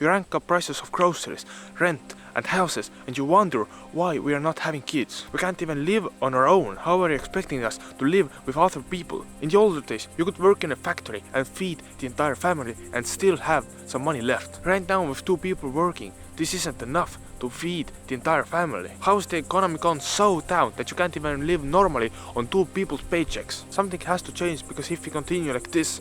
You rank up prices of groceries, rent and houses, and you wonder why we are not having kids. We can't even live on our own. How are you expecting us to live with other people? In the older days, you could work in a factory and feed the entire family and still have some money left. Right now, with 2 people working, this isn't enough to feed the entire family. How is the economy gone so down that you can't even live normally on 2 people's paychecks? Something has to change, because if we continue like this,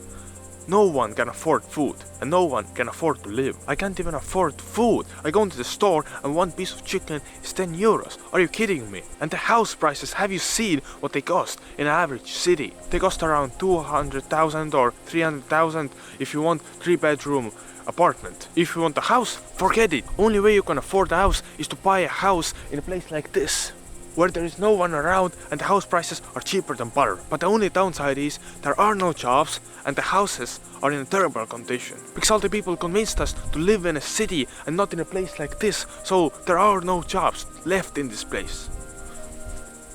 no one can afford food, and no one can afford to live. I can't even afford food. I go into the store and 1 piece of chicken is 10 euros. Are you kidding me? And the house prices, have you seen what they cost in an average city? They cost around 200,000 or 300,000 if you want 3-bedroom apartment. If you want a house, forget it. Only way you can afford a house is to buy a house in a place like this, where there is no one around and the house prices are cheaper than butter. But the only downside is there are no jobs and the houses are in a terrible condition. Because all the people convinced us to live in a city and not in a place like this, so there are no jobs left in this place.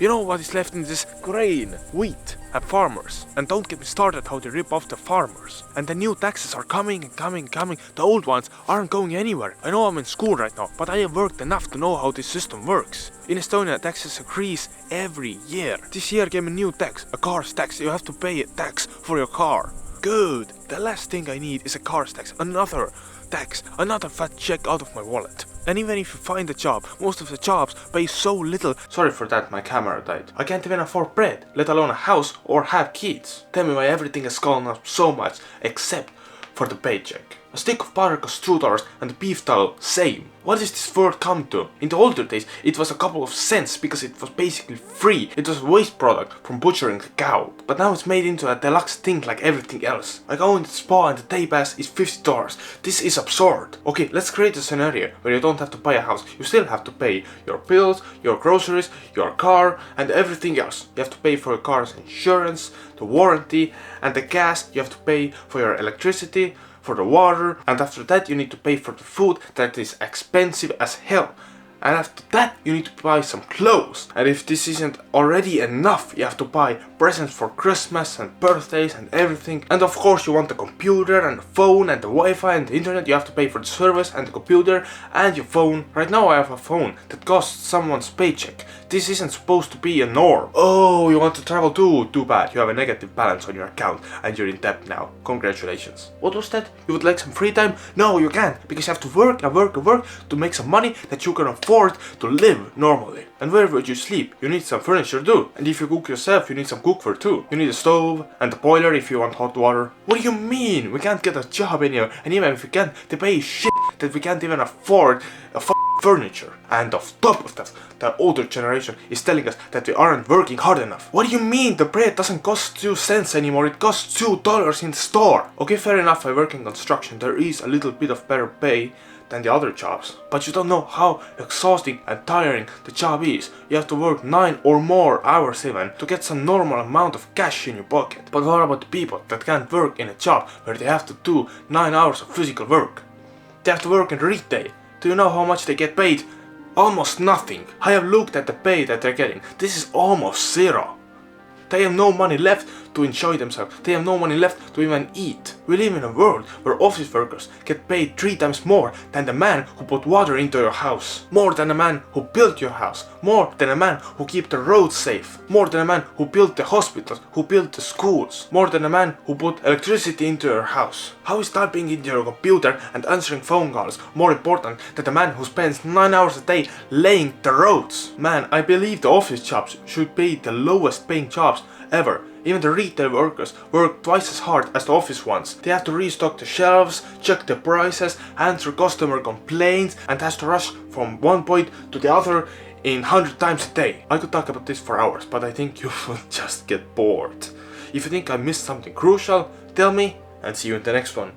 You know what is left in this? Grain, wheat and farmers. And don't get me started how they rip off the farmers. And the new taxes are coming and coming and coming. The old ones aren't going anywhere. I know I'm in school right now, but I have worked enough to know how this system works. In Estonia, taxes increase every year. This year came a new tax, a car's tax. You have to pay a tax for your car. Good. The last thing I need is a car's tax. Another tax, another fat check out of my wallet. And even if you find a job, most of the jobs pay so little. Sorry for that, my camera died. I can't even afford bread, let alone a house or have kids. Tell me why everything has gone up so much, except for the paycheck. A stick of butter costs $2 and a beef towel, same. What does this world come to? In the older days, it was a couple of cents because it was basically free. It was a waste product from butchering the cow. But now it's made into a deluxe thing like everything else. I go in the spa and the day pass is $50. This is absurd. Okay, let's create a scenario where you don't have to buy a house. You still have to pay your bills, your groceries, your car and everything else. You have to pay for your car's insurance, the warranty and the gas. You have to pay for your electricity, for the water, and after that you need to pay for the food that is expensive as hell. And after that you need to buy some clothes. And if this isn't already enough, you have to buy presents for Christmas and birthdays and everything. And of course you want the computer and the phone and the Wi-Fi and the internet. You have to pay for the service and the computer and your phone. Right now I have a phone that costs someone's paycheck. This isn't supposed to be a norm. Oh, you want to travel too? Too bad. You have a negative balance on your account and you're in debt now. Congratulations. What was that? You would like some free time? No, you can't, because you have to work and work and work to make some money that you can afford to live normally. And where would you sleep? You need some furniture too. And if you cook yourself, you need some cookware too. You need a stove and a boiler if you want hot water. What do you mean? We can't get a job anywhere, and even if we can, they pay shit that we can't even afford a furniture. And on top of that, the older generation is telling us that we aren't working hard enough. What do you mean? The bread doesn't cost 2 cents anymore, it costs $2 in the store. Okay, fair enough, I work in construction. There is a little bit of better pay than the other jobs. But you don't know how exhausting and tiring the job is. You have to work 9 or more hours even to get some normal amount of cash in your pocket. But what about the people that can't work in a job where they have to do 9 hours of physical work? They have to work in retail. Do you know how much they get paid? Almost nothing. I have looked at the pay that they're getting. This is almost zero. They have no money left to enjoy themselves. They have no money left to even eat. We live in a world where office workers get paid 3 times more than the man who put water into your house. More than the man who built your house. More than a man who keeps the roads safe. More than a man who built the hospitals, who built the schools. More than a man who put electricity into your house. How is typing into your computer and answering phone calls more important than the man who spends 9 hours a day laying the roads? Man, I believe the office jobs should be the lowest paying jobs ever. Even the retail workers work twice as hard as the office ones. They have to restock the shelves, check the prices, answer customer complaints, and has to rush from one point to the other in 100 times a day. I could talk about this for hours, but I think you will just get bored. If you think I missed something crucial, tell me, and see you in the next one.